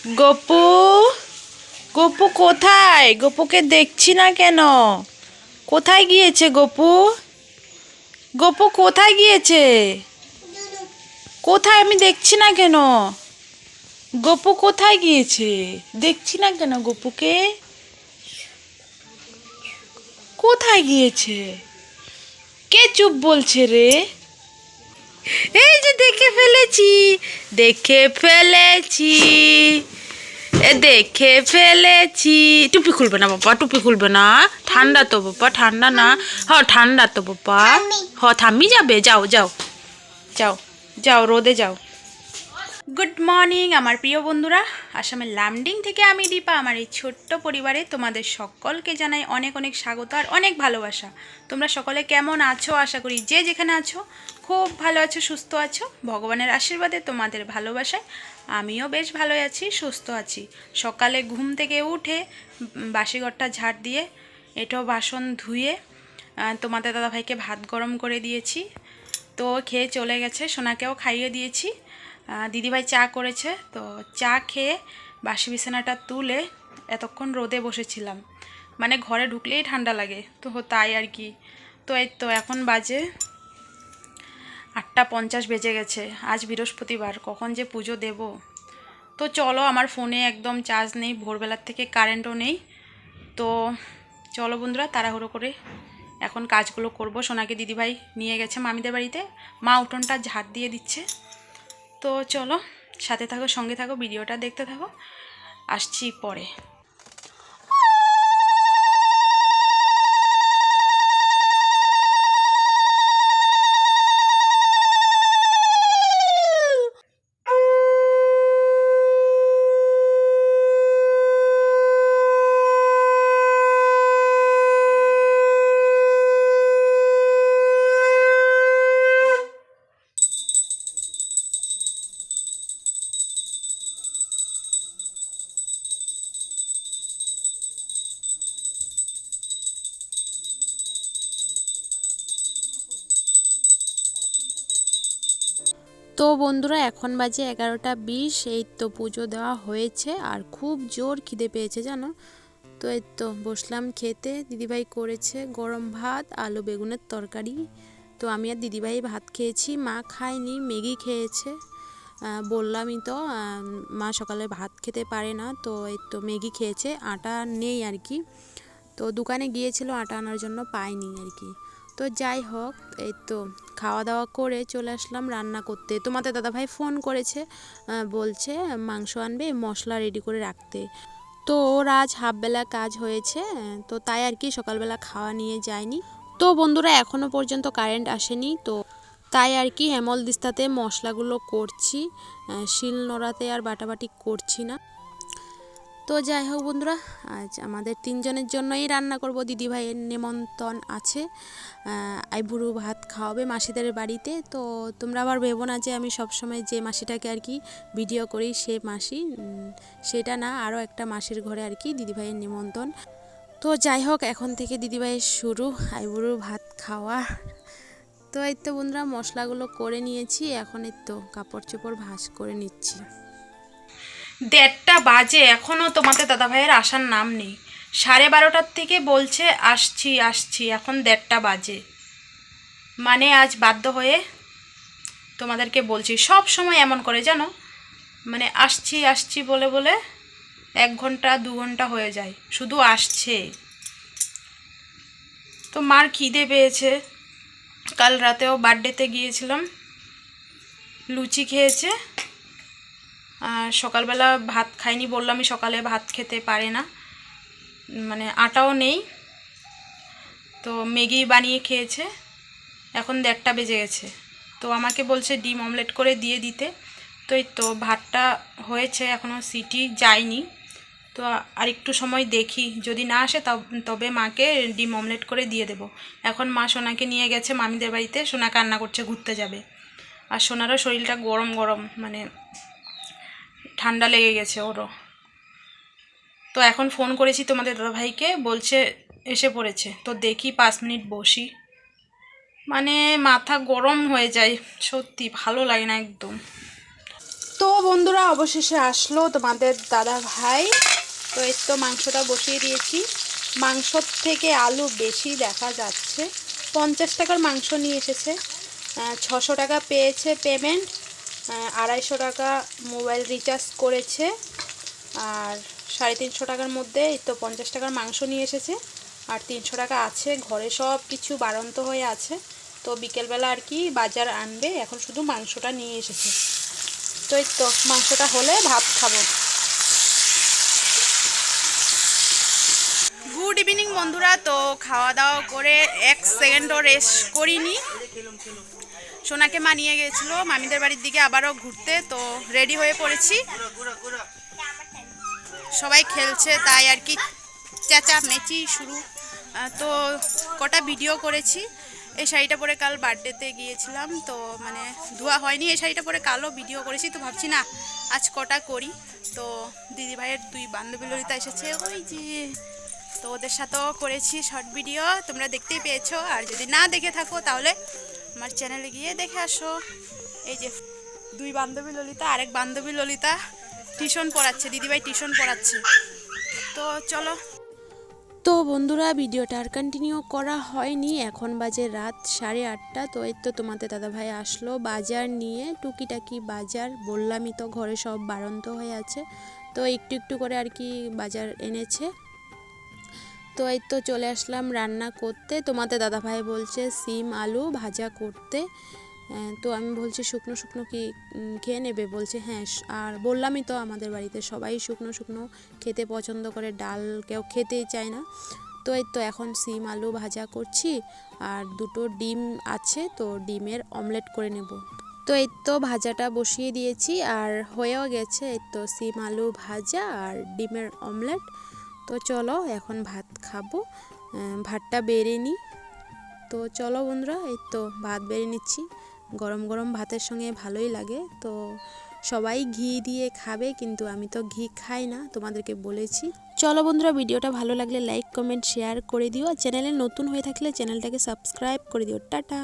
গপু, গপু কোথায়? গপুকে দেখছি না কেন? কোথায় গিয়েছে গপু? গপু কোথায় গিয়েছে? কোথায় আমি দেখছি না কেন? গপু কোথায় গিয়েছে? দেখছি না কেন গপুকে? কোথায় গিয়েছে? কে চুপ বলছে রে? এই যে দেখে ফেলেছি, দেখে ফেলেছি, দেখে ফেলেছি। টুপি খুলবে না বাবা, টুপি খুলবে না। ঠান্ডা তো বাবা, ঠান্ডা না। ঠান্ডা তো বাবা। থামি যাবে, যাও যাও যাও যাও, রোদে যাও। গুড মর্নিং আমার প্রিয় বন্ধুরা, আসামের লামডিং থেকে আমি দীপা। আমার এই ছোট্ট পরিবারে তোমাদের সকলকে জানাই অনেক অনেক স্বাগত আর অনেক ভালোবাসা। তোমরা সকলে কেমন আছো? আশা করি যে যেখানে আছো খুব ভালো আছো, সুস্থ আছো। ভগবানের আশীর্বাদে, তোমাদের ভালোবাসায় আমিও বেশ ভালো আছি, সুস্থ আছি। সকালে ঘুম থেকে উঠে বাসি ঘরটা ঝাড় দিয়ে এটাও বাসন ধুয়ে তোমাদের দাদাভাইকে ভাত গরম করে দিয়েছি। তো খেয়ে চলে গেছে, সোনাকেও খাইয়ে দিয়েছি। দিদিভাই চা করেছে, তো চা খেয়ে বাসি বিছানাটা তুলে এতক্ষণ রোদে বসেছিলাম। মানে ঘরে ঢুকলেই ঠান্ডা লাগে, তো তাই আর কি। তো এই তো এখন বাজে 8:50 বেজে গেছে। আজ বৃহস্পতিবার, কখন যে পুজো দেব। তো চলো, আমার ফোনে একদম চার্জ নেই, ভোরবেলার থেকে কারেন্টও নেই। তো চলো বন্ধুরা, তাড়াহুড়ো করে এখন কাজগুলো করব। সোনাকে দিদিভাই নিয়ে গেছে মামিদের বাড়িতে, মা উঠোনটা ঝাড় দিয়ে দিচ্ছে। তো চলো, সাথে থাকো, সঙ্গে থাকো, ভিডিওটা দেখতে থাকো, আসছি পরে। তো বন্ধুরা, এখন বাজে 11:20। এই তো পুজো দেওয়া হয়েছে আর খুব জোর খিদে পেয়েছে জানো। তো এই তো বসলাম খেতে। দিদিভাই করেছে গরম ভাত, আলু বেগুনের তরকারি। তো আমি আর দিদিভাই ভাত খেয়েছি, মা খায়নি, ম্যাগি খেয়েছে। বললামই তো, মা সকালে ভাত খেতে পারে না, তো এই তো ম্যাগি খেয়েছে। আটা নেই আর কি, তো দোকানে গিয়েছিল আটা আনার জন্য, পাইনি আর কি। তো যাই হোক, এই তো খাওয়া দাওয়া করে চলে আসলাম রান্না করতে। তোমাদের দাদাভাই ফোন করেছে, বলছে মাংস আনবে, মশলা রেডি করে রাখতে। তো ওর আজ হাফবেলা কাজ হয়েছে, তো তাই আর কি সকালবেলা খাওয়া নিয়ে যায়নি। তো বন্ধুরা, এখনও পর্যন্ত কারেন্ট আসেনি, তো তাই আর কি হেমল দিস্তাতে মশলাগুলো করছি, শিল নোড়াতে আর বাটাবাটি করছি না। তো যাই হোক বন্ধুরা, আজ আমাদের 3 জনের জন্যই রান্না করব। দিদিভাইয়ের নেমন্তন্ন আছে, আইবুড়ো ভাত খাওয়াবে মাসিদের বাড়িতে। তো তোমরা আবার ভেবো না যে আমি সবসময় যে মাসিটাকে আর কি ভিডিও করি সে মাসি, সেটা না, আরও একটা মাসির ঘরে আর কি দিদিভাইয়ের নিমন্ত্রণ। তো যাই হোক, এখন থেকে দিদিভাইয়ের শুরু আইবুড়ো ভাত খাওয়া। তো এই তো বন্ধুরা, মশলাগুলো করে নিয়েছি, এখন এই তো কাপড় চোপড় ভাঁজ করে নিচ্ছি। 1:30 বাজে, এখনও তোমাদের দাদাভাইয়ের আসার নাম নেই। 12:30টার থেকে বলছে আসছি আসছি, এখন 1:30 বাজে। মানে আজ বাধ্য হয়ে তোমাদেরকে বলছি, সব সময় এমন করে জানো, মানে আসছি আসছি বলে বলে 1 ঘন্টা 2 ঘন্টা হয়ে যায়, শুধু আসছে। তো মার খিদে পেয়েছে, কাল রাতেও বার্থডেতে গিয়েছিলাম, লুচি খেয়েছে। আর সকালবেলা ভাত খাইনি, বললামই সকালে ভাত খেতে পারে না, মানে আটাও নেই, তো ম্যাগি বানিয়ে খেয়েছে। এখন 1:30 বেজে গেছে, তো আমাকে বলছে ডিম অমলেট করে দিয়ে দিতে। তো এই তো ভাতটা হয়েছে, এখনও সিটি যায়নি। তো আর একটু সময় দেখি, যদি না আসে তবে মাকে ডিম অমলেট করে দিয়ে দেব। এখন মা সোনাকে নিয়ে গেছে মামিদের বাড়িতে, সোনা কান্না করছে, ঘুরতে যাবে। আর সোনারও শরীরটা গরম গরম, মানে ঠান্ডা লেগে গেছে ওরও। তো এখন ফোন করেছি তোমাদের দাদাভাইকে, বলছে এসে পড়েছে। তো দেখি 5 মিনিট বসি, মানে মাথা গরম হয়ে যায়, সত্যি ভালো লাগে না একদম। তো তো বন্ধুরা অবশেষে আসলো তোমাদের দাদা ভাই। তো এই তো মাংসটা বসিয়ে দিয়েছি। মাংস থেকে আলু বেশি দেখা যাচ্ছে। 50 টাকার মাংস নিয়ে এসেছে। 600 টাকা পেয়েছে পেমেন্ট, 250 টাকা মোবাইল রিচার্জ করেছে, আর 350 টাকার মধ্যে এই তো 50 টাকার মাংস নিয়ে এসেছে। আর 300 টাকা আছে ঘরে, সব কিছু বাড়ন্ত হয়ে আছে। তো বিকেলবেলা আর কি বাজার আনবে, এখন শুধু মাংসটা নিয়ে এসেছে। তো এই তো মাংসটা হলে ভাত খাবো। গুড ইভিনিং বন্ধুরা। তো খাওয়া দাওয়া করে 1 সেকেন্ডও রেস্ট করিনি। সোনাকে মা নিয়ে গেছিলো মামিদের বাড়ির দিকে আবারও ঘুরতে। তো রেডি হয়ে পড়েছি, সবাই খেলছে তাই আর কি চেঁচা মেচি শুরু। তো কটা ভিডিও করেছি। এই শাড়িটা পরে কাল বার্থডেতে গিয়েছিলাম, তো মানে ধোয়া হয়নি। এই শাড়িটা পরে কালও ভিডিও করেছি, তো ভাবছি না আজ কটা করি। তো দিদিভাইয়ের 2 বান্ধবী ললিতা এসেছে ওই যে, তো ওদের সাথেও করেছি শর্ট ভিডিও, তোমরা দেখতেই পেয়েছো। আর যদি না দেখে থাকো তাহলে আমার চ্যানেলে গিয়ে দেখে আসো। এই যে 2 বান্ধবী ললিতা, আরেক বান্ধবী ললিতা টিউশন পড়াচ্ছে, দিদিভাই টিউশন পড়াচ্ছে। তো চলো। তো বন্ধুরা ভিডিওটা আর কন্টিনিউ করা হয়নি, এখন বাজে রাত 8:30। তো এই তো তোমাদের দাদাভাই আসলো বাজার নিয়ে, টুকিটাকি বাজার, বললামই তো ঘরে সব বাড়ন্ত হয়ে আছে। তো একটু একটু করে আর কি বাজার এনেছে। তো এই তো চলে আসলাম রান্না করতে। তোমাদের দাদাভাই বলছে সিম আলু ভাজা করতে। তো আমি বলছি শুকনো শুকনো কি খেয়ে নেবে, বলছে হ্যাঁ। আর বললামই তো আমাদের বাড়িতে সবাই শুকনো শুকনো খেতে পছন্দ করে, ডাল কেউ খেতেই চায় না। তো এই তো এখন সিম আলু ভাজা করছি, আর 2টো ডিম আছে, তো ডিমের অমলেট করে নেব। তো এই তো ভাজাটা বসিয়ে দিয়েছি আর হয়েও গেছে। এই তো সিম আলু ভাজা আর ডিমের অমলেট। তো চলো এখন ভাত খাবো, ভাতটা বেড়ে নিই। তো চলো বন্ধুরা, এই তো ভাত বেড়ে নিচ্ছি। গরম গরম ভাতের সঙ্গে ভালোই লাগে। তো সবাই ঘি দিয়ে খাবে, কিন্তু আমি তো ঘি খাই না, তোমাদেরকে বলেছি। চলো বন্ধুরা, ভিডিওটা ভালো লাগলে লাইক কমেন্ট শেয়ার করে দিও। চ্যানেলে নতুন হয়ে থাকলে চ্যানেলটাকে সাবস্ক্রাইব করে দিও। টাটা।